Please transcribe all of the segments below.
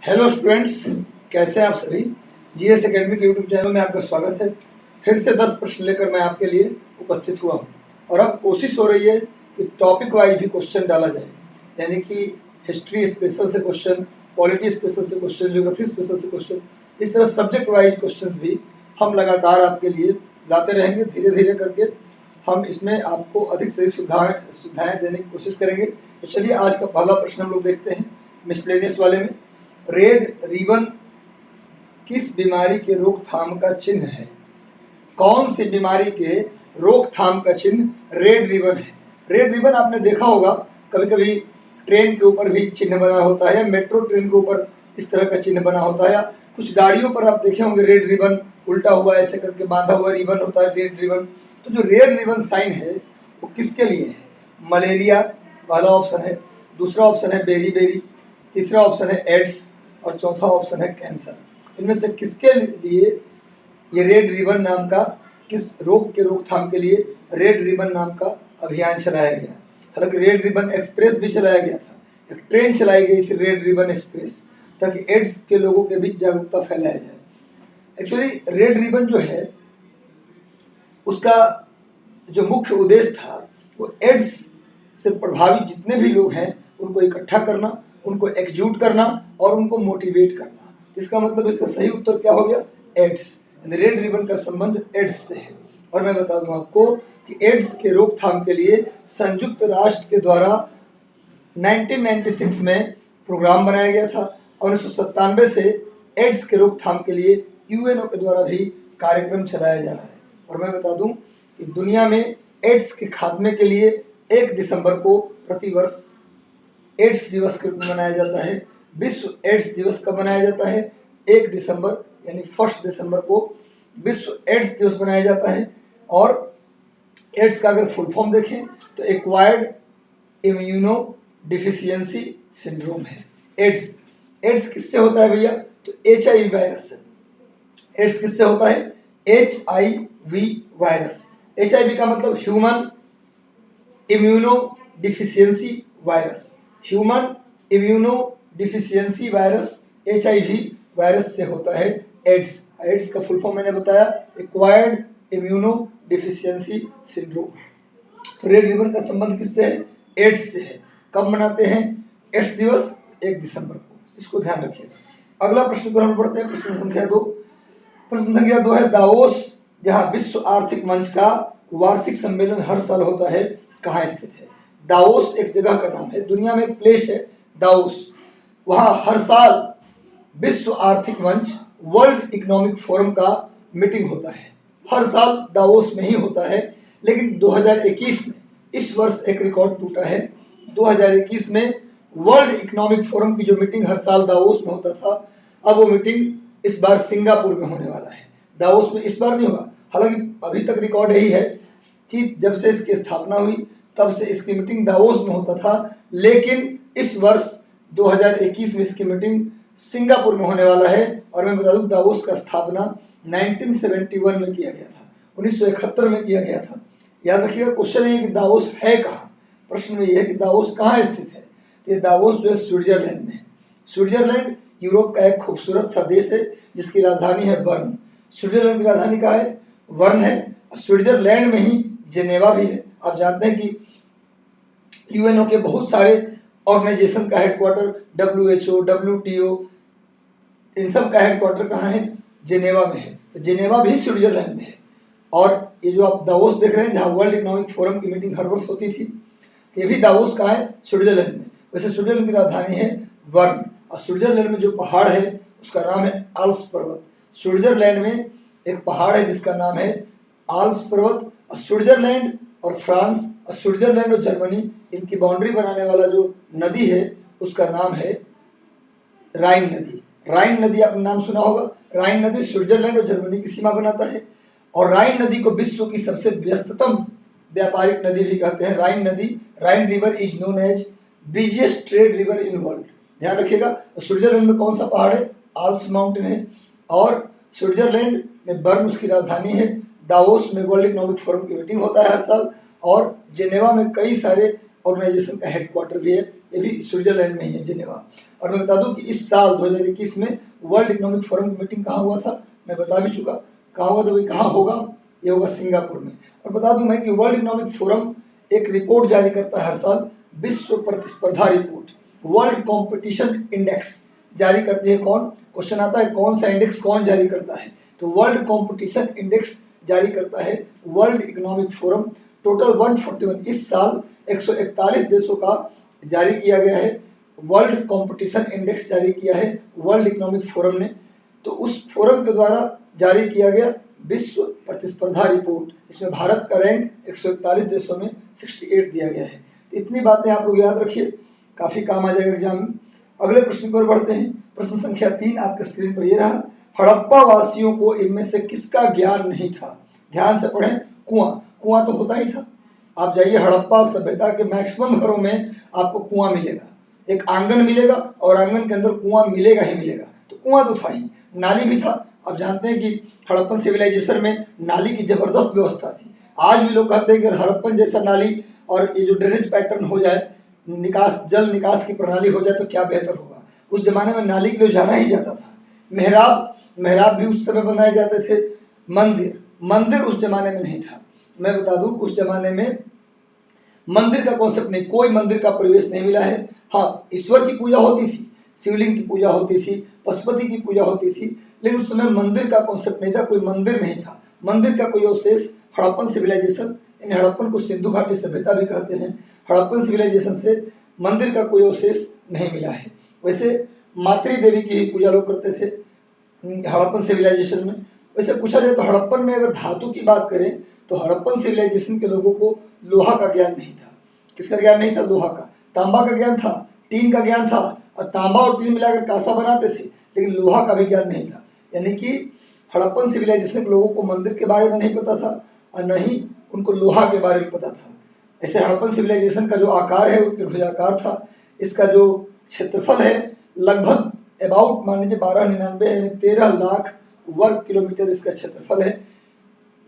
Hello students, कैसे हैं आप सभी। जीएस एकेडमी के यूट्यूब चैनल में आपका स्वागत है। फिर से 10 प्रश्न लेकर मैं आपके लिए उपस्थित हुआ हूं और अब कोशिश हो रही है कि टॉपिक वाइज भी क्वेश्चन डाला जाए, यानी कि हिस्ट्री स्पेशल से क्वेश्चन, पॉलिटी स्पेशल से क्वेश्चन, ज्योग्राफी स्पेशल से क्वेश्चन, इस तरह सब्जेक्ट वाइज क्वेश्चन भी हम लगातार आपके लिए लाते रहेंगे। धीरे धीरे करके हम इसमें आपको अधिक से अधिक सुविधाएं देने की कोशिश करेंगे। तो चलिए आज का पहला प्रश्न हम लोग देखते हैं मिसलेनियस वाले में। रेड रिबन किस बीमारी के रोकथाम का चिन्ह है? कौन सी बीमारी के रोकथाम का चिन्ह रेड रिबन है? रेड रिबन आपने देखा होगा, कभी कभी ट्रेन के ऊपर भी चिन्ह बना होता है, या मेट्रो ट्रेन के ऊपर इस तरह का चिन्ह बना होता है, या कुछ गाड़ियों पर आप देखे होंगे रेड रिबन उल्टा हुआ ऐसे करके बांधा हुआ रिबन होता है, रेड रिबन। तो जो रेड रिबन साइन है वो किसके लिए है? मलेरिया पहला ऑप्शन है, दूसरा ऑप्शन है बेरी बेरी, तीसरा ऑप्शन है एड्स और चौथा ऑप्शन है कैंसर। इनमें से किसके लिए ये रेड रिबन नाम का, किस रोग के रोकथाम के लिए रेड रिबन नाम का अभियान चलाया गया? हालांकि रेड रिबन एक्सप्रेस भी चलाया गया था, एक ट्रेन चलाई गई थी रेड रिबन एक्सप्रेस, ताकि एड्स के लोगों के बीच जागरूकता फैलाया जाए। एक्चुअली रेड रिबन जो है उसका जो मुख्य उद्देश्य था वो एड्स से प्रभावित जितने भी लोग हैं उनको इकट्ठा करना, उनको एकजुट करना और उनको मोटिवेट करना। इसका मतलब इसका सही उत्तर क्या हो गया? एड्स। रेड रिबन का संबंध एड्स से है। और मैं बता दूं आपको कि एड्स के रोकथाम के लिए संयुक्त राष्ट्र के द्वारा 1996 में प्रोग्राम बनाया गया था और 1997 से एड्स के रोकथाम के लिए यूएनओ के द्वारा भी कार्यक्रम चलाया जा रहा है। और मैं बता दूं कि दुनिया में एड्स के खात्मे के लिए 1 दिसंबर को प्रतिवर्ष एड्स दिवस के रूप में मनाया जाता है। विश्व एड्स दिवस कब मनाया जाता है? 1 दिसंबर यानी 1 दिसंबर को विश्व एड्स दिवस मनाया जाता है। और एड्स का अगर फुल फॉर्म देखें तो एक्वायर्ड इम्यूनो डिफिशियंसी सिंड्रोम है एड्स। एड्स किससे होता है भैया? तो HIV वायरस से। एड्स किससे होता है? HIV virus. HIV का मतलब human immuno deficiency virus. Human immuno deficiency virus HIV virus से होता है एड्स। एड्स का फुल फॉर्म मैंने बताया, एक्वायर्ड इम्यूनो डिफिशियंसी सिंड्रोम। तो रेड रिबन का संबंध किससे है? एड्स से है। कब मनाते हैं एड्स दिवस? 1 दिसंबर को। इसको ध्यान रखिएगा। अगला प्रश्न को हम पढ़ते हैं, प्रश्न संख्या 2। प्रश्न संख्या 2 है दावोस, जहां विश्व आर्थिक मंच का वार्षिक सम्मेलन हर साल होता है, कहाँ स्थित है? दावोस एक जगह का नाम है, दुनिया में एक प्लेस है दावोस। वहां हर साल विश्व आर्थिक मंच, वर्ल्ड इकोनॉमिक फोरम का मीटिंग होता है। हर साल दावोस में ही होता है। लेकिन 2021 में, इस वर्ष एक रिकॉर्ड टूटा है। 2021 में वर्ल्ड इकोनॉमिक फोरम की जो मीटिंग हर साल दावोस में होता था, अब वो मीटिंग इस बार सिंगापुर में होने वाला है। दावोस में इस बार नहीं होगा। हालांकि अभी तक रिकॉर्ड यही है कि जब से इसकी स्थापना हुई तब से इसकी मीटिंग दावोस में होता था, लेकिन इस वर्ष 2021 में इसकी मीटिंग सिंगापुर में होने वाला है। और मैं बता दूं दावोस का स्थापना 1971 में किया गया था, 1971 में किया गया था। याद रखिएगा, क्वेश्चन है कि दावोस है कहाँ। प्रश्न में यह है कि दावोस कहाँ स्थित है। तो ये दावोस जो है स्विट्जरलैंड में है। स्विट्जरलैंड यूरोप का एक खूबसूरत सा देश है जिसकी राजधानी है बर्न। स्विट्जरलैंड की राजधानी कहाँ है? बर्न है। स्विट्जरलैंड में ही जेनेवा भी है। आप जानते हैं कि यूएनओ के बहुत सारे ऑर्गेनाइजेशन का हेडक्वार्टर, WHO, WTO, इन सब का हेडक्वार्टर कहाँ है? जेनेवा में है। तो जेनेवा भी स्विट्जरलैंड में है। और ये जो आप दावोस देख रहे हैं, जहाँ वर्ल्ड इकोनॉमिक फोरम की मीटिंग हर वर्ष होती थी, ये भी दावोस कहाँ है? स्विट्जरलैंड में। वैसे स्विट्जरलैंड की राजधानी है बर्न। और स्विट्जरलैंड में जो पहाड़ है उसका नाम है आल्प्स पर्वत। स्विट्जरलैंड में एक पहाड़ है जिसका नाम है आल्प्स पर्वत। और स्विट्जरलैंड और फ्रांस और स्विट्जरलैंड और जर्मनी, इनकी बाउंड्री बनाने वाला जो नदी है उसका नाम है राइन नदी। राइन नदी आपने नाम सुना होगा। राइन नदी स्विट्जरलैंड और जर्मनी की सीमा बनाता है। और राइन नदी को विश्व की सबसे व्यस्ततम व्यापारिक नदी भी कहते हैं। राइन नदी, Rhine river is known as busiest trade river in world. ध्यान रखिएगा। स्विट्जरलैंड में कौन सा पहाड़ है? आल्प्स माउंटेन है। और स्विट्जरलैंड में बर्न उसकी राजधानी है। दावोस में वर्ल्ड इकोनॉमिक फोरम की मीटिंग होता है हर साल। और जेनेवा में कई सारे ऑर्गेनाइजेशन का हेडक्वार्टर भी है, ये भी स्विट्जरलैंड में ही है, जिनेवा। और मैं बता दूं कि इस साल 2021 में वर्ल्ड इकोनॉमिक फोरम की मीटिंग कहाँ हुआ था, मैं बता भी चुका कहाँ हुआ था, वही कहाँ होगा, ये होगा सिंगापुर में। और बता दूं मैं कि वर्ल्ड इकोनॉमिक फोरम एक रिपोर्ट जारी करता है हर साल, विश्व प्रतिस्पर्धा रिपोर्ट, वर्ल्ड कंपटीशन इंडेक्स जारी करती है कौन, क्वेश्चन आता है कौन सा इंडेक्स कौन जारी करता है, तो वर्ल्ड कंपटीशन इंडेक्स जारी करता है वर्ल्ड इकोनॉमिक फोरम। टोटल 141, इस साल 141 देशों का जारी किया गया है, वर्ल्ड कंपटीशन इंडेक्स जारी किया है वर्ल्ड इकोनॉमिक फोरम ने। तो उस फोरम के द्वारा जारी किया गया विश्व प्रतिस्पर्धा रिपोर्ट, इसमें भारत का रैंक 141 देशों में 68 दिया गया है। तो इतनी बातें आप लोग याद रखिए, काफी काम आ जाएगा एग्जाम में। अगले प्रश्न की ओर बढ़ते हैं। प्रश्न संख्या 3 आपके स्क्रीन पर ये रहा, हड़प्पा वासियों को इनमें से किसका ज्ञान नहीं था। ध्यान से पढ़ें, कुआं, कुआं तो होता ही था। आप जाइए हड़प्पा सभ्यता के मैक्सिमम घरों में आपको कुआं मिलेगा, एक आंगन मिलेगा और आंगन के अंदर कुआं मिलेगा ही मिलेगा। तो कुआं तो था ही, नाली भी था। आप जानते हैं कि हड़प्पन सिविलाइजेशन में नाली की जबरदस्त व्यवस्था थी। आज भी लोग कहते हैं कि हड़प्पन जैसा नाली और ये जो ड्रेनेज पैटर्न हो जाए, निकास जल निकास की प्रणाली हो जाए तो क्या बेहतर होगा। उस जमाने में नाली के लिए जाना ही जाता था। मेहराब, मेहराब भी उस समय बनाए जाते थे। मंदिर, मंदिर उस जमाने में नहीं था। मैं बता दूं उस जमाने में मंदिर का कॉन्सेप्ट नहीं, कोई मंदिर का परिवेश नहीं मिला है। हाँ, ईश्वर की पूजा होती थी, शिवलिंग की पूजा होती थी, पशुपति की पूजा होती थी, लेकिन उस समय मंदिर का कॉन्सेप्ट नहीं था, कोई मंदिर नहीं था। मंदिर का कोई अवशेष हड़प्पन सिविलाइजेशन, इन हड़प्पन को सिंधु घाटी सभ्यता भी कहते हैं, हड़प्पन सिविलाइजेशन से मंदिर का कोई अवशेष नहीं मिला है। वैसे मातृ देवी की पूजा लोग करते थे हड़प्पन सिविलाइजेशन में। वैसे पूछा जाए तो हड़प्पन में अगर धातु की बात करें तो हड़प्पन सिविलाइजेशन के लोगों को लोहा का ज्ञान नहीं था। किसका ज्ञान नहीं था, लोहा का। तांबा का ज्ञान था, टीन का ज्ञान था, और तांबा और टीन मिलाकर कांसा बनाते थे, लेकिन लोहा का भी ज्ञान नहीं था। यानी कि हड़प्पन सिविलाइजेशन के लोगों को मंदिर के बारे में नहीं पता था और न ही उनको लोहा के बारे में पता था। ऐसे हड़प्पन सिविलाइजेशन का जो आकार है वो त्रिभुजाकार था। इसका जो क्षेत्रफल है लगभग अबाउट मान लीजिए 1299 यानी 13 लाख वर्ग किलोमीटर इसका क्षेत्रफल है।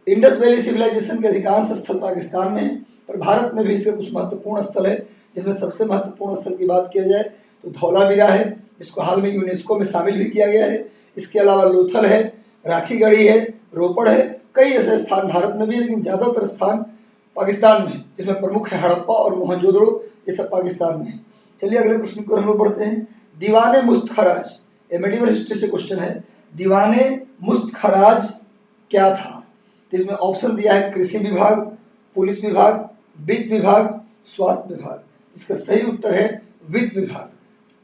इंडस वैली सिविलाइजेशन के अधिकांश स्थल पाकिस्तान में है, पर भारत में भी इसके कुछ महत्वपूर्ण स्थल है, जिसमें सबसे महत्वपूर्ण स्थल की बात किया जाए तो धौलावीरा है, जिसको हाल में यूनेस्को में शामिल भी किया गया है। इसके अलावा लोथल है, राखीगढ़ी है, रोपड़ है, कई ऐसे स्थान भारत में भी, लेकिन ज्यादातर स्थान पाकिस्तान में है, जिसमें प्रमुख है हड़प्पा और मोहनजोदड़ो, ये सब पाकिस्तान में है। चलिए अगले प्रश्न को हम लोग बढ़ते हैं। दीवाने मुस्तखराज, ये मेडिवल हिस्ट्री से क्वेश्चन है, दीवाने मुस्तखराज क्या था। तो इसमें ऑप्शन दिया है कृषि विभाग, पुलिस विभाग, वित्त विभाग, स्वास्थ्य विभाग। इसका सही उत्तर है वित्त विभाग।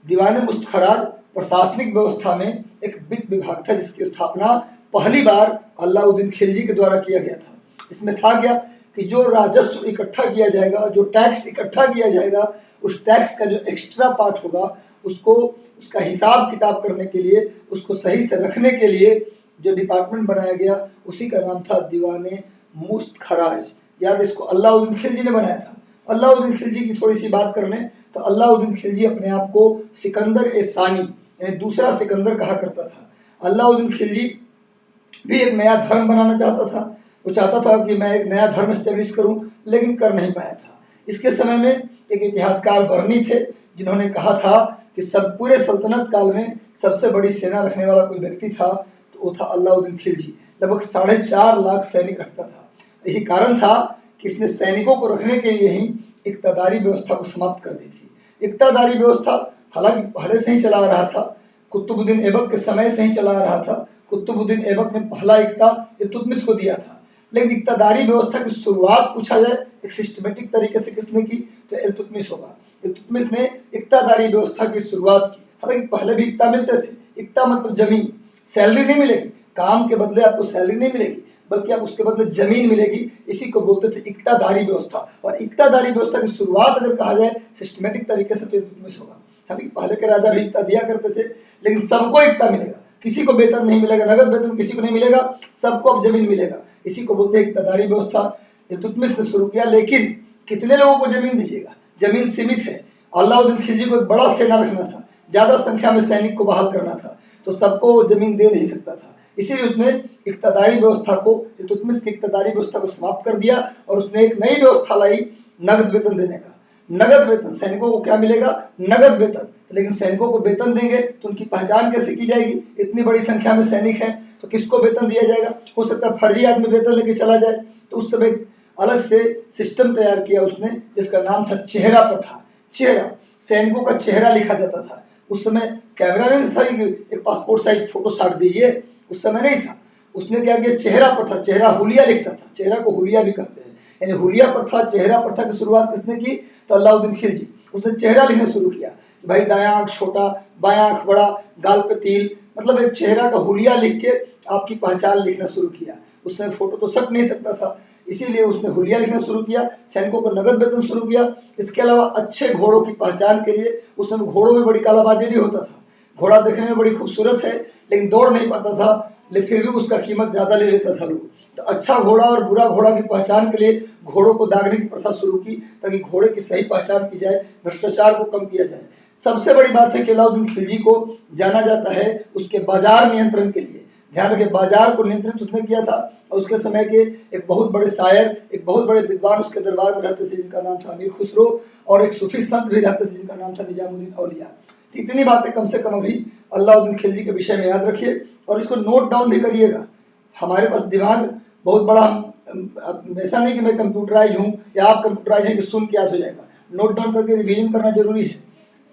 दीवाने मुस्तखराज प्रशासनिक व्यवस्था में एक वित्त विभाग था, जिसकी स्थापना पहली बार अलाउद्दीन खिलजी के द्वारा किया गया था। इसमें था क्या कि जो राजस्व इकट्ठा किया जाएगा, जो टैक्स इकट्ठा किया जाएगा, उस टैक्स का जो एक्स्ट्रा पार्ट होगा उसको उसका हिसाब किताब करने के लिए, उसको सही से रखने के लिए जो डिपार्टमेंट बनाया गया उसी का नाम था दीवाने मुस्तखराज। याद, इसको अलाउद्दीन खिलजी ने बनाया था। अलाउद्दीन खिलजी की थोड़ी सी बात कर लें तो अलाउद्दीन खिलजी अपने आप को सिकंदर ए सानी यानी दूसरा सिकंदर कहा करता था। अलाउद्दीन खिलजी भी एक नया धर्म बनाना चाहता था। वो चाहता था कि मैं एक नया धर्म स्टैब्लिश करूं, लेकिन कर नहीं पाया था। इसके समय में एक इतिहासकार बर्नी थे, जिन्होंने कहा था कि सब पूरे सल्तनत काल में सबसे बड़ी सेना रखने वाला कोई व्यक्ति था तो वो था अलाउद्दीन खिलजी। लगभग 4.5 लाख सैनिक रखता था। यही कारण था कि इसने सैनिकों को रखने के लिए ही इक्तादारी व्यवस्था को समाप्त कर दी थी। इक्तादारी व्यवस्था हालांकि पहले से ही चला रहा था, कुतुबुद्दीन ऐबक के समय से ही चला रहा था। कुतुबुद्दीन ऐबक ने पहला इक्ता इल्तुतमिश को दिया था, लेकिन इक्तादारी व्यवस्था की शुरुआत पूछा जाए एक सिस्टमेटिक तरीके से किसने की तो इल्तुतमिश होगा। इल्तुतमिश ने इक्तादारी व्यवस्था की शुरुआत की। हालांकि पहले भी इक्ता मिलते थे। इक्ता मतलब जमीन, सैलरी नहीं मिलेगी, काम के बदले आपको सैलरी नहीं मिलेगी, बल्कि आप उसके बदले जमीन मिलेगी। इसी को बोलते थे इक्तादारी व्यवस्था। और इक्तादारी व्यवस्था की शुरुआत अगर कहा जाए सिस्टमेटिक तरीके से तो इल्तुतमिश होगा। हालांकि पहले के राजा भी इक्ता दिया करते थे, लेकिन सबको इक्ता मिलेगा, किसी को वेतन नहीं मिलेगा, नगद वेतन किसी को नहीं मिलेगा, सबको अब जमीन मिलेगा। इसी को बोलते हैं इक्तादारी व्यवस्था। इल्तुतमिश ने शुरू किया, लेकिन कितने लोगों को जमीन दीजिएगा, जमीन सीमित है। अलाउद्दीन खिलजी को एक बड़ा सेना रखना था, ज्यादा संख्या में सैनिक को बहाल करना था, तो सबको जमीन दे नहीं सकता था। इसीलिए उसने इक्तादारी व्यवस्था को, इल्तुतमिश की इक्तादारी व्यवस्था को समाप्त कर दिया और उसने एक नई व्यवस्था लाई नगद वेतन देने का। नगद वेतन, सैनिकों को क्या मिलेगा? नगद वेतन। लेकिन सैनिकों को वेतन देंगे तो उनकी पहचान कैसे की जाएगी? इतनी बड़ी संख्या में सैनिक हैं तो किसको वेतन दिया जाएगा? हो सकता है फर्जी आदमी वेतन लेके चला जाए। तो उस समय अलग से सिस्टम तैयार किया उसने, जिसका नाम था चेहरा प्रथा। चेहरा, सैनिकों का चेहरा लिखा जाता था। उस समय कैमरा नहीं था कि एक पासपोर्ट साइज फोटो साट दीजिए, उस समय नहीं था। उसने क्या किया? चेहरा प्रथा, चेहरा हुलिया लिखता था। चेहरा को हुलिया भी कहते हैं, यानी हुलिया प्रथा, चेहरा प्रथा की शुरुआत किसने की? तो अलाउद्दीन खिलजी। उसने चेहरा लिखना शुरू किया कि भाई दायां आंख छोटा, बायां आंख बड़ा, गाल पे तिल, मतलब एक चेहरा का हुलिया लिख के आपकी पहचान लिखना शुरू किया। उस समय फोटो तो सट नहीं सकता था, इसीलिए उसने हुलिया लिखना शुरू किया। सैनिकों को नगद वेतन शुरू किया। इसके अलावा अच्छे घोड़ों की पहचान के लिए, उस समय घोड़ों में बड़ी कालाबाजारी भी होता था। घोड़ा देखने में बड़ी खूबसूरत है लेकिन दौड़ नहीं पाता था, लेकिन फिर भी उसका कीमत ज्यादा ले लेता था लोग। तो अच्छा घोड़ा और बुरा घोड़ा की पहचान के लिए घोड़ों को दागने की प्रथा शुरू की, ताकि घोड़े की सही पहचान की जाए, भ्रष्टाचार को कम किया जाए। सबसे बड़ी बात है कि अलाउद्दीन खिलजी को जाना जाता है उसके बाजार नियंत्रण के लिए। ध्यान रखिए, बाजार को नियंत्रित उसने किया था। और उसके समय के एक बहुत बड़े शायर, एक बहुत बड़े विद्वान उसके दरबार में रहते थे, जिनका नाम था अमीर खुसरो, और एक सूफी संत भी रहते थे जिनका नाम था निजामुद्दीन औलिया। तो इतनी बातें कम से कम अभी अलाउद्दीन खिलजी के विषय में याद रखिए और इसको नोट डाउन भी करिएगा। हमारे पास दिमाग बहुत बड़ा, ऐसा नहीं कि मैं कंप्यूटराइज हूँ या आप कंप्यूटराइज हैं कि सुन के याद हो जाएगा। नोट डाउन करके रिवीजन करना जरूरी है।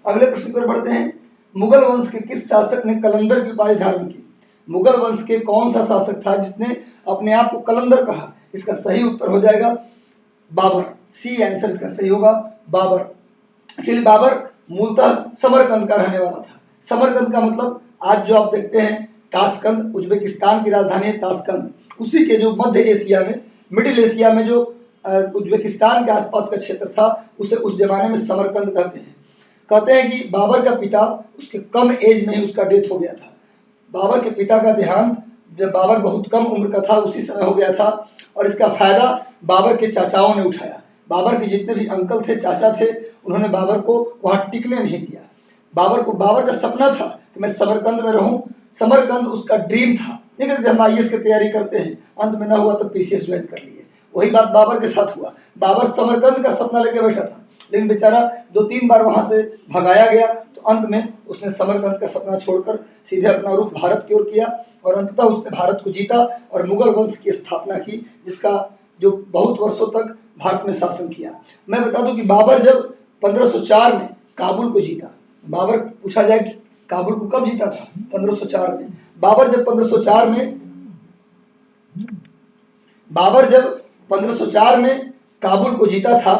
अगले प्रश्न पर बढ़ते हैं। मुगल वंश के किस शासक ने कलंदर की उपाधि धारण की? मुगल वंश के कौन सा शासक था जिसने अपने आप को कलंदर कहा? इसका सही उत्तर हो जाएगा बाबर। सी आंसर इसका सही होगा, बाबर। एक्चुअली बाबर मूलतः समरकंद का रहने वाला था। समरकंद का मतलब आज जो आप देखते हैं ताशकंद, उज्बेकिस्तान की राजधानी है ताशकंद, उसी के जो मध्य एशिया में, मिडिल एशिया में जो उज्बेकिस्तान के आसपास का क्षेत्र था, उसे उस जमाने में समरकंद कहते हैं। कहते हैं कि बाबर का पिता, उसके कम एज में ही उसका डेथ हो गया था। बाबर के पिता का देहांत जब बाबर बहुत कम उम्र का था उसी समय हो गया था, और इसका फायदा बाबर के चाचाओं ने उठाया। बाबर के जितने भी अंकल थे, चाचा थे, उन्होंने बाबर को वहां टिकने नहीं दिया। बाबर का सपना था कि मैं समरकंद में रहूं। समरकंद उसका ड्रीम था। लेकिन जब हम आईएएस की तैयारी करते हैं, अंत में न हुआ तो पीसीएस ज्वाइन कर लिए। वही बात बाबर के साथ हुआ। बाबर समरकंद का सपना लेके बैठा था, लेकिन बेचारा 2-3 बार वहां से भगाया गया, तो अंत में उसने समरकंद का सपना छोड़कर सीधे अपना रुख भारत की ओर किया, और अंततः उसने भारत को जीता और मुगल वंश की स्थापना की, जिसका जो बहुत वर्षों तक भारत में शासन किया। मैं बता दूं कि बाबर जब 1504 में काबुल को जीता, बाबर पूछा जाए कि काबुल को कब जीता था? 1504 में। बाबर जब 1504 में काबुल को जीता था,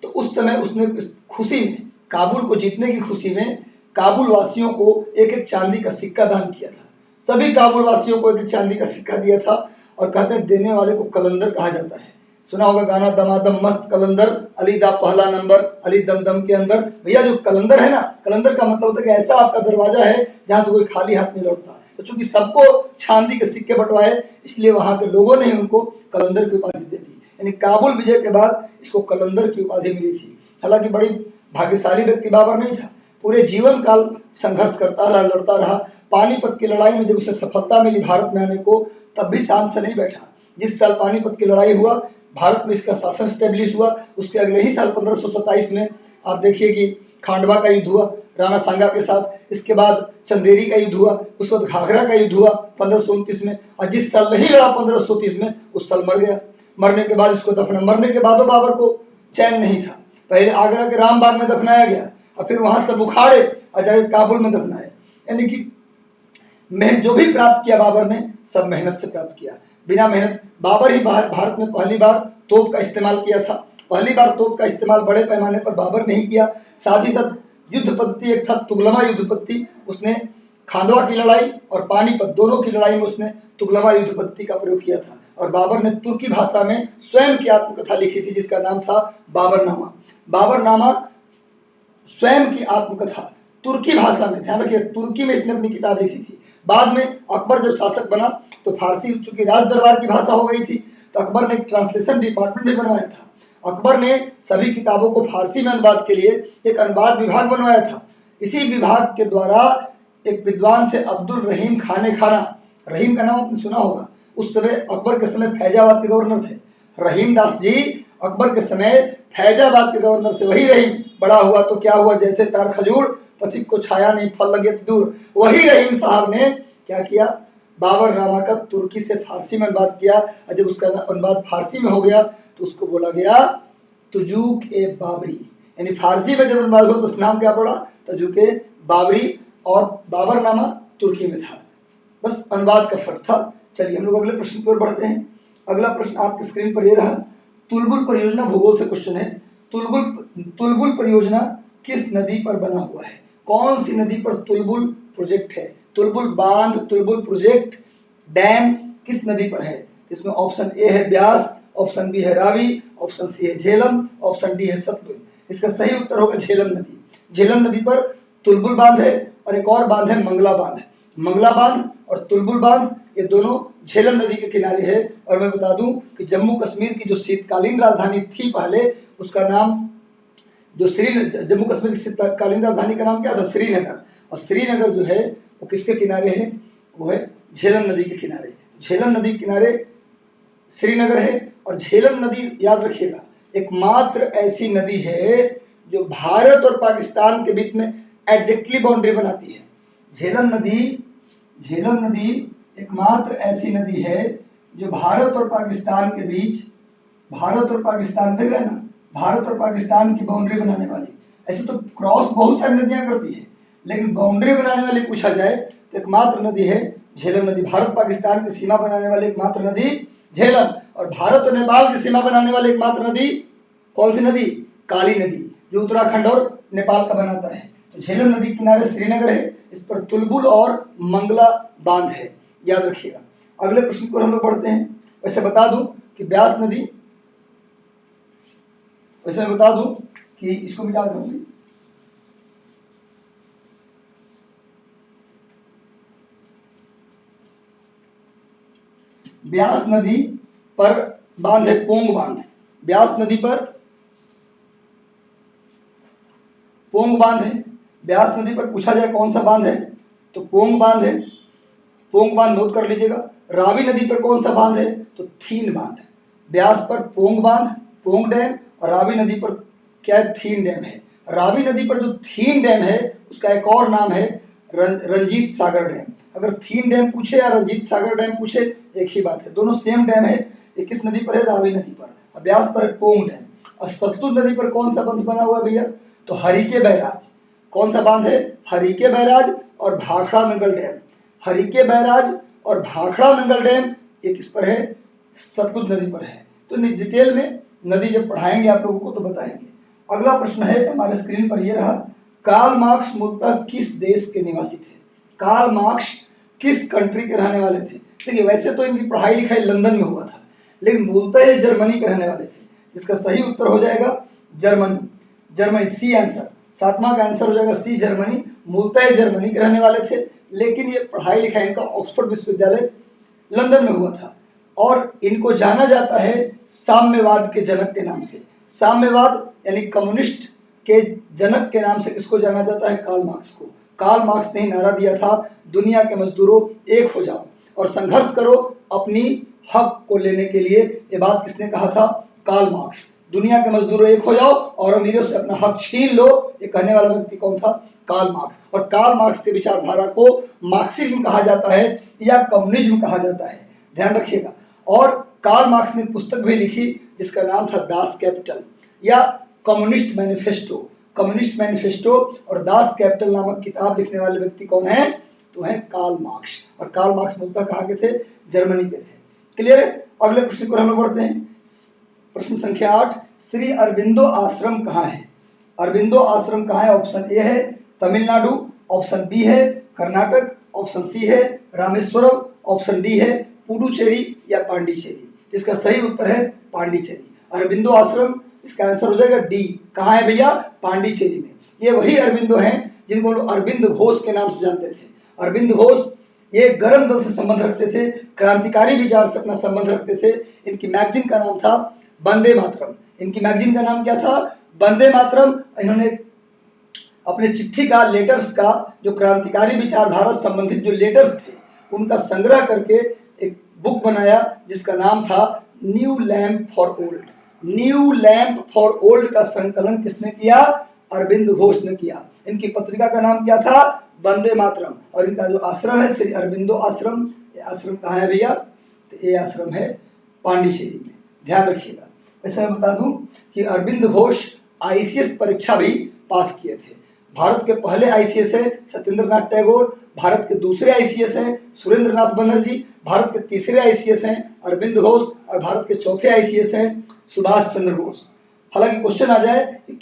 तो उस समय उसने खुशी में, काबुल को जीतने की खुशी में, काबुल वासियों को एक एक चांदी का सिक्का दान किया था। सभी काबुल वासियों को एक एक चांदी का सिक्का दिया था, और कहते हैं देने वाले को कलंदर कहा जाता है। सुना होगा गाना, दमादम मस्त कलंदर, अली दा पहला नंबर, अली दम दम के अंदर। भैया जो कलंदर है ना, कलंदर का मतलब होता है कि ऐसा आपका दरवाजा है जहां से कोई खाली हाथ नहीं लौटता। तो चूंकि सबको चांदी के सिक्के बंटवाए, इसलिए वहां के लोगों ने उनको कलंदर की उपाधि दे दी। यानी काबुल विजय के बाद इसको कलंदर की उपाधि मिली थी। हालांकि बड़ी भाग्यशाली व्यक्ति बाबर नहीं था, पूरे जीवन काल संघर्ष करता रहा, लड़ता रहा। पानीपत की लड़ाई में जब उसे सफलता मिली भारत में आने को, तब भी शांत से नहीं बैठा। जिस साल पानीपत की लड़ाई हुआ, भारत में इसका शासन स्टेब्लिश हुआ, उसके अगले ही साल 1527 में आप देखिए कि खांडवा का युद्ध हुआ राणा सांगा के साथ। इसके बाद चंदेरी का युद्ध हुआ, उस वक्त घाघरा का युद्ध हुआ 1529 में, और जिस साल नहीं लड़ा 1530 में, उस साल मर गया। मरने के बाद इसको दफना, मरने के बाद बाबर को चैन नहीं था। पहले आगरा के रामबाग में दफनाया गया, और फिर वहां से बुखाड़े और जाकर काबुल में दफनाया। यानी कि जो भी प्राप्त किया बाबर ने, सब मेहनत से प्राप्त किया। बिना मेहनत, बाबर ही भारत में पहली बार तोप का इस्तेमाल किया था। पहली बार तोप का इस्तेमाल बड़े पैमाने पर बाबर ने ही किया। साथ ही साथ युद्ध पद्धति एक था तुगलमा युद्ध पद्धति, उसने खांडवा की लड़ाई और पानीपत दोनों की लड़ाई में उसने तुगलमा युद्ध पद्धति का प्रयोग किया था। और बाबर ने तुर्की भाषा में स्वयं की आत्मकथा लिखी थी, जिसका नाम था बाबरनामा। बाबरनामा स्वयं की आत्मकथा तुर्की भाषा में, ध्यान रखिए, तुर्की में इसने अपनी किताब लिखी थी। बाद में अकबर जब शासक बना तो फारसी चूंकि राज दरबार की भाषा हो गई थी, तो अकबर ने एक ट्रांसलेशन डिपार्टमेंट भी बनवाया था। अकबर ने सभी किताबों को फारसी में अनुवाद के लिए एक अनुवाद विभाग बनवाया था। इसी विभाग के द्वारा एक विद्वान थे अब्दुल रहीम खाने खाना, रहीम का नाम आपने सुना होगा। उस समय अकबर के समय फैजाबाद के गवर्नर थे। रहीम दास जी अकबर के समय फैजाबाद के गवर्नर से वही रहीम, बड़ा हुआ तो क्या हुआ, जैसे तार खजूर, पथिक को छाया नहीं फल लगे तो दूर। वही रहीम साहब ने क्या किया, बाबर नामा का तुर्की से फारसी में अनुवाद किया, और जब उसका अनुवाद फारसी में हो गया तो उसको बोला गया तुजूक ए बाबरी, यानी फारसी में जब अनुवाद हो तो उस नाम क्या पड़ा, तुजूक ए बाबरी, और बाबरनामा तुर्की में था। बस अनुवाद का फर्क था। चलिए हम लोग अगले प्रश्न की ओर बढ़ते हैं। अगला प्रश्न आपकी स्क्रीन पर ये रहा, तुलबुल परियोजना भूगोल से क्वेश्चन है। तुलबुल परियोजना किस नदी पर बना हुआ है, कौन सी नदी पर तुलबुल प्रोजेक्ट है, तुलबुल बांध, तुलबुल प्रोजेक्ट, डैम किस नदी पर है। इसमें ऑप्शन ए है ब्यास, ऑप्शन बी है रावी, ऑप्शन सी है झेलम, ऑप्शन डी है सतलुज। इसका सही उत्तर होगा झेलम नदी। झेलम नदी पर तुलबुल बांध है और एक और बांध है मंगला बांध। मंगला बांध और तुलबुल बांध ये दोनों झेलम नदी के किनारे है। और मैं बता दूं कि जम्मू कश्मीर की जो शीतकालीन राजधानी थी पहले, उसका नाम जो जम्मू कश्मीर की शीतकालीन राजधानी का नाम क्या था, श्रीनगर। और श्रीनगर जो है वो किसके किनारे है, वो है झेलम नदी के किनारे। झेलम नदी के किनारे श्रीनगर है। और झेलम नदी याद रखिएगा एकमात्र ऐसी नदी है जो भारत और पाकिस्तान के बीच में एग्जैक्टली बाउंड्री बनाती है। झेलम नदी एकमात्र ऐसी नदी है जो भारत और पाकिस्तान के बीच, भारत और पाकिस्तान देख रहे ना, भारत और पाकिस्तान की बाउंड्री बनाने वाली। ऐसे तो क्रॉस बहुत सारी नदियां करती है, लेकिन बाउंड्री बनाने वाली पूछा जाए तो एकमात्र नदी है झेलम नदी। भारत पाकिस्तान की सीमा बनाने वाली एकमात्र नदी झेलम। और भारत और नेपाल की सीमा बनाने वाली एकमात्र नदी कौन सी नदी, काली नदी, जो उत्तराखंड और नेपाल का बनाता है। तो झेलम नदी किनारे श्रीनगर है, इस पर तुलबुल और मंगला बांध है, याद रखिएगा। अगले प्रश्न को हम लोग पढ़ते हैं। वैसे बता दूं कि ब्यास नदी, वैसे मैं बता दूं कि इसको मिटा दूंगी, ब्यास नदी पर बांध है पोंग बांध। ब्यास नदी पर पोंग बांध है। ब्यास नदी पर पूछा जाए कौन सा बांध है तो पोंग बांध है। पोंग बांध नोट कर लीजिएगा। रावी नदी पर कौन सा बांध है तो थीन बांध है। ब्यास पर पोंग बांध, पोंग डैम, और रावी नदी पर क्या है, थीन डैम है। रावी नदी पर जो थीन डैम है उसका एक और नाम है रंजीत सागर डैम। अगर थीन डैम पूछे या रंजीत सागर डैम पूछे एक ही बात है, दोनों सेम डैम है। ये किस नदी पर है, रावी नदी पर। ब्यास पर पोंग डैम। और सतलुज नदी पर कौन सा बंध बना हुआ है भैया तो हरिके बैराज। कौन सा बांध है, हरिके बैराज और भाखड़ा नंगल डैम। हरिके बैराज और भाखड़ा नंगल डैम ये किस पर है, सतलुज नदी पर है। तो डिटेल में नदी जब पढ़ाएंगे आप लोगों को तो बताएंगे। अगला प्रश्न है हमारे स्क्रीन पर ये रहा, कार्ल मार्क्स मूलतः किस देश के निवासी थे। कार्ल मार्क्स किस कंट्री के रहने वाले थे। देखिए वैसे तो इनकी पढ़ाई लिखाई लंदन में हुआ था, लेकिन मूलतः ये जर्मनी के रहने वाले थे। इसका सही उत्तर हो जाएगा जर्मनी। जर्मनी, सी आंसर, सातवां का आंसर हो जाएगा सी, जर्मनी। मूलतः जर्मनी के रहने वाले थे, लेकिन ये पढ़ाई लिखाई इनका ऑक्सफोर्ड विश्वविद्यालय लंदन में हुआ था। और इनको जाना जाता है साम्यवाद के जनक के नाम से। साम्यवाद यानी कम्युनिस्ट के जनक के नाम से किसको जाना जाता है, कार्ल मार्क्स को। कार्ल मार्क्स ने नारा दिया था, दुनिया के मजदूरों एक हो जाओ और संघर्ष करो अपनी हक को लेने के लिए। ये बात किसने कहा था, कार्ल मार्क्स। दुनिया के मजदूरों एक हो जाओ और अमीरों से अपना हक छीन लो, ये कहने वाला व्यक्ति कौन था, कार्ल मार्क्स। और कार्ल मार्क्स की विचारधारा को मार्क्सिज्म कहा जाता है या कम्युनिज्म कहा जाता है, ध्यान रखिएगा। और कार्ल मार्क्स ने पुस्तक भी लिखी जिसका नाम था दास कैपिटल या कम्युनिस्ट मैनिफेस्टो। कम्युनिस्ट मैनिफेस्टो और दास कैपिटल नामक किताब लिखने वाले व्यक्ति कौन है तो है कार्ल मार्क्स। और कार्ल मार्क्स मूलतः कहाँ के थे, जर्मनी के थे। क्लियर है। अगले प्रश्न को हम लोग बढ़ते हैं। प्रश्न संख्या 8, श्री अरबिंदो आश्रम कहाँ है। अरबिंदो आश्रम कहाँ है, ऑप्शन ए है तमिलनाडु, ऑप्शन बी है कर्नाटक, ऑप्शन सी है रामेश्वरम, ऑप्शन डी है पुडुचेरी या पांडिचेरी। जिसका सही उत्तर है पांडिचेरी। अरबिंदो आश्रम, इसका आंसर हो जाएगा डी। कहाँ है भैया, पांडिचेरी में। ये वही अरबिंदो हैं जिनको लोग अरविंद घोष के नाम से जानते थे। अरविंद घोष ये गरम दल से संबंध रखते थे, क्रांतिकारी विचार से अपना संबंध रखते थे। इनकी मैगजीन का नाम था वंदे मातरम। इनकी मैगजीन का नाम क्या था, वंदे मातरम। इन्होंने अपने चिट्ठी का, लेटर्स का, जो क्रांतिकारी विचारधारा संबंधित जो लेटर्स थे उनका संग्रह करके एक बुक बनाया जिसका नाम था new lamp for old. New lamp for old का संकलन किसने किया? अरविंद घोष ने किया। इनकी पत्रिका का नाम क्या था? वंदे मातरम। और इनका जो आश्रम है श्री अरविंदो आश्रम, ये आश्रम कहाँ है भैया? तो ये आश्रम है पांडिचेरी में, ध्यान रखिएगा। वैसे मैं बता दूं कि अरविंद घोष आईसीएस परीक्षा भी पास किए थे। भारत के पहले आईसीएस है सत्येंद्र नाथ टैगोर, भारत के दूसरे आईसीएस हैं सुरेंद्र नाथ बनर्जी, भारत के तीसरे आईसीएस हैं अरविंद घोष और भारत के चौथे आईसीएस हैं सुभाष चंद्र बोस। हालांकि क्वेश्चन आ जाए कि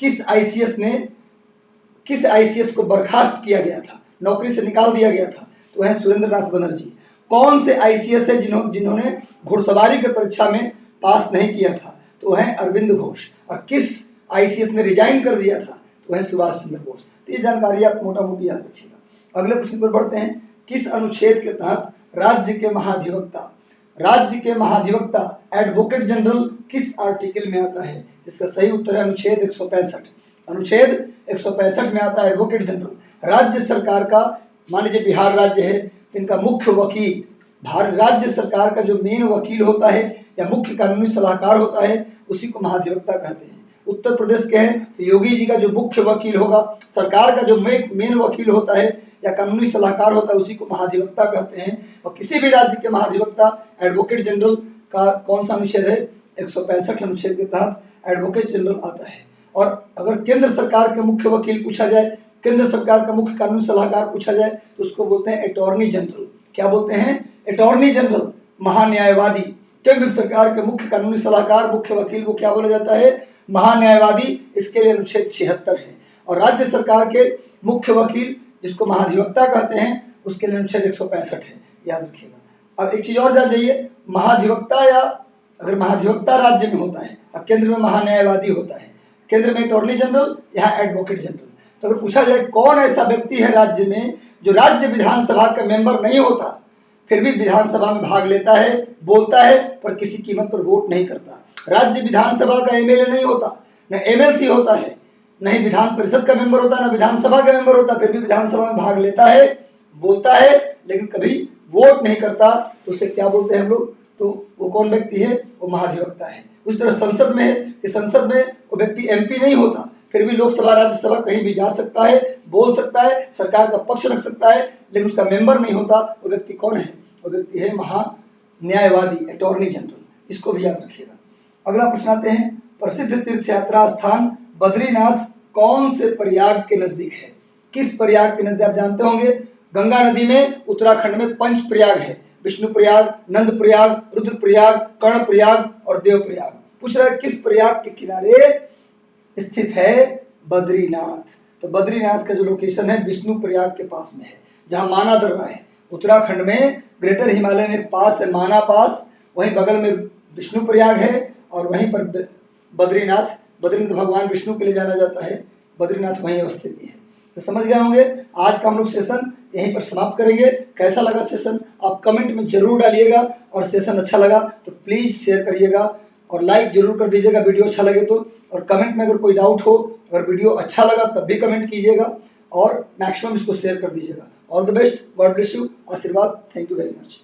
किस आईसीएस को बर्खास्त किया गया था, नौकरी से निकाल दिया गया था, तो वह सुरेंद्र नाथ बनर्जी। कौन से आईसीएस है जिन्होंने घुड़सवारी की परीक्षा में पास नहीं किया था, तो वह अरविंद घोष। और किस आईसीएस ने रिजाइन कर दिया था, तो वह सुभाष चंद्र बोस। तो ये जानकारी आप मोटा मोटी याद रखिएगा। अगले प्रश्न पर बढ़ते हैं। किस अनुच्छेद के तहत राज्य के महाधिवक्ता एडवोकेट जनरल किस आर्टिकल में आता है? इसका सही उत्तर है अनुच्छेद 165। अनुच्छेद 165 में आता है एडवोकेट जनरल। राज्य सरकार का, मान लीजिए बिहार राज्य है, तो इनका मुख्य वकील, राज्य सरकार का जो मेन वकील होता है या मुख्य कानूनी सलाहकार होता है, उसी को महाधिवक्ता कहते हैं। उत्तर प्रदेश के हैं तो योगी जी का जो मुख्य वकील होगा, सरकार का जो मेन वकील होता है या कानूनी सलाहकार होता है, उसी को महाधिवक्ता कहते हैं। और किसी भी राज्य के महाधिवक्ता एडवोकेट जनरल का कौन सा अनुच्छेद है? 165 अनुच्छेद के तहत एडवोकेट जनरल आता है। और अगर केंद्र सरकार के मुख्य वकील पूछा जाए, केंद्र सरकार का मुख्य कानूनी सलाहकार पूछा जाए, तो उसको बोलते हैं अटॉर्नी जनरल। क्या बोलते हैं? अटॉर्नी जनरल, महान्यायवादी। केंद्र सरकार के मुख्य कानूनी सलाहकार, मुख्य वकील को क्या बोला जाता है? महान्यायवादी। इसके लिए अनुच्छेद 76 है। और राज्य सरकार के मुख्य वकील, जिसको महाधिवक्ता कहते हैं, उसके लिए अनुच्छेद 165 है, याद रखिएगा। अब एक चीज और जान जाइए, महाधिवक्ता या अगर महाधिवक्ता राज्य में होता है और केंद्र में महान्यायवादी होता है, केंद्र में अटॉर्नी जनरल, यहाँ एडवोकेट जनरल। तो अगर पूछा जाए कौन ऐसा व्यक्ति है राज्य में जो राज्य विधानसभा का मेंबर नहीं होता, फिर भी विधानसभा में भाग लेता है, बोलता है, पर किसी कीमत पर वोट नहीं करता। राज्य विधानसभा का एमएलए नहीं होता, न एमएलसी होता है, नहीं विधान परिषद का मेंबर होता है, ना विधानसभा का मेंबर होता, फिर भी विधानसभा में भाग लेता है, बोलता है, लेकिन कभी वोट नहीं करता, तो उसे क्या बोलते हैं हम लोग? तो वो कौन व्यक्ति है? वो महाधिवक्ता है। उस तरह संसद में है कि संसद में वो व्यक्ति एमपी नहीं होता, फिर भी लोकसभा राज्यसभा कहीं भी जा सकता है, बोल सकता है, सरकार का पक्ष रख सकता है, लेकिन उसका मेंबर नहीं होता। वो व्यक्ति कौन है? वो व्यक्ति है महान्यायवादी, अटॉर्नी जनरल। इसको भी याद रखिएगा। अगला प्रश्न आते हैं, प्रसिद्ध तीर्थ यात्रा स्थान बद्रीनाथ कौन से प्रयाग के नजदीक है? किस प्रयाग के नजदीक? आप जानते होंगे गंगा नदी में उत्तराखंड में 5 प्रयाग है, विष्णु प्रयाग, नंद प्रयाग, रुद्र प्रयाग, कर्ण प्रयाग और देव प्रयाग। पूछ रहा है किस प्रयाग के किनारे स्थित है बद्रीनाथ? तो बद्रीनाथ का जो लोकेशन है विष्णु प्रयाग के पास में है, जहां माना दर्रा है। उत्तराखंड में ग्रेटर हिमालय में पास है माना पास, वहीं बगल में विष्णु प्रयाग है और वहीं पर बद्रीनाथ भगवान विष्णु के लिए जाना जाता है, बद्रीनाथ वहीं अवस्थित है। तो समझ गए होंगे। आज का हम लोग सेशन यहीं पर समाप्त करेंगे। कैसा लगा सेशन आप कमेंट में जरूर डालिएगा, और सेशन अच्छा लगा तो प्लीज शेयर करिएगा और लाइक जरूर कर दीजिएगा वीडियो अच्छा लगे तो। और कमेंट में अगर कोई डाउट हो, अगर वीडियो अच्छा लगा तब भी कमेंट कीजिएगा और मैक्सिमम इसको शेयर कर दीजिएगा। All the best, God bless you, आशीर्वाद, थैंक यू वेरी मच।